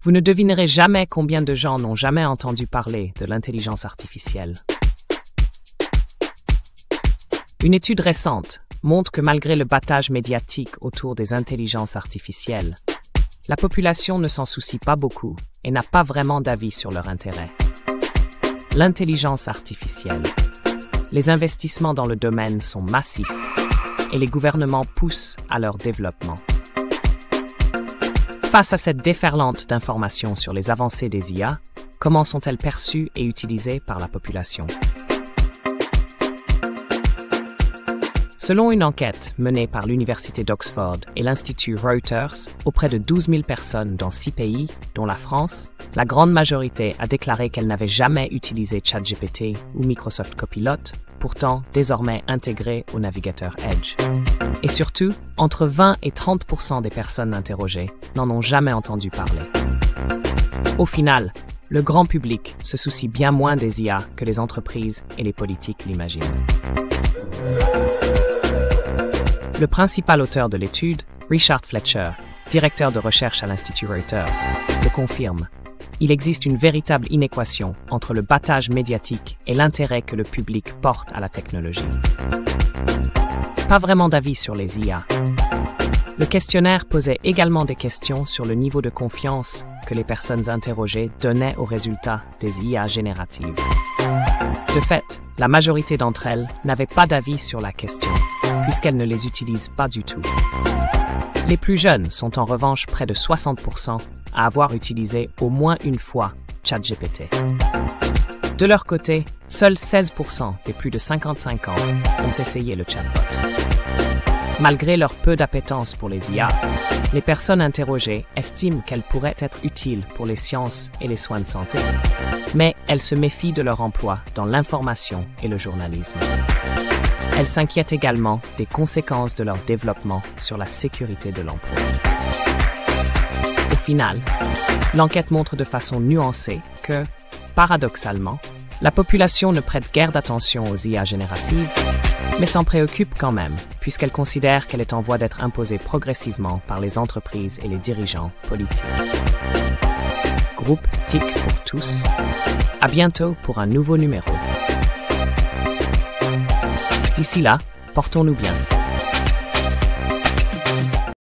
Vous ne devinerez jamais combien de gens n'ont jamais entendu parler de l'intelligence artificielle. Une étude récente montre que malgré le battage médiatique autour des intelligences artificielles, la population ne s'en soucie pas beaucoup et n'a pas vraiment d'avis sur leur intérêt. L'intelligence artificielle. Les investissements dans le domaine sont massifs et les gouvernements poussent à leur développement. Face à cette déferlante d'informations sur les avancées des IA, comment sont-elles perçues et utilisées par la population? Selon une enquête menée par l'Université d'Oxford et l'Institut Reuters auprès de 12 000 personnes dans 6 pays, dont la France, la grande majorité a déclaré qu'elle n'avait jamais utilisé ChatGPT ou Microsoft Copilot, pourtant désormais intégré au navigateur Edge. Et surtout, entre 20 et 30% des personnes interrogées n'en ont jamais entendu parler. Au final, le grand public se soucie bien moins des IA que les entreprises et les politiques l'imaginent. Le principal auteur de l'étude, Richard Fletcher, directeur de recherche à l'Institut Reuters, le confirme. Il existe une véritable inéquation entre le battage médiatique et l'intérêt que le public porte à la technologie. Pas vraiment d'avis sur les IA. Le questionnaire posait également des questions sur le niveau de confiance que les personnes interrogées donnaient aux résultats des IA génératives. De fait, la majorité d'entre elles n'avaient pas d'avis sur la question, puisqu'elles ne les utilisent pas du tout. Les plus jeunes sont en revanche près de 60% à avoir utilisé au moins une fois ChatGPT. De leur côté, seuls 16% des plus de 55 ans ont essayé le chatbot. Malgré leur peu d'appétence pour les IA, les personnes interrogées estiment qu'elles pourraient être utiles pour les sciences et les soins de santé, mais elles se méfient de leur emploi dans l'information et le journalisme. Elles s'inquiètent également des conséquences de leur développement sur la sécurité de l'emploi. Au final, l'enquête montre de façon nuancée que, paradoxalement, la population ne prête guère d'attention aux IA génératives, mais s'en préoccupe quand même, puisqu'elle considère qu'elle est en voie d'être imposée progressivement par les entreprises et les dirigeants politiques. Groupe TIC pour tous. À bientôt pour un nouveau numéro. D'ici là, portons-nous bien.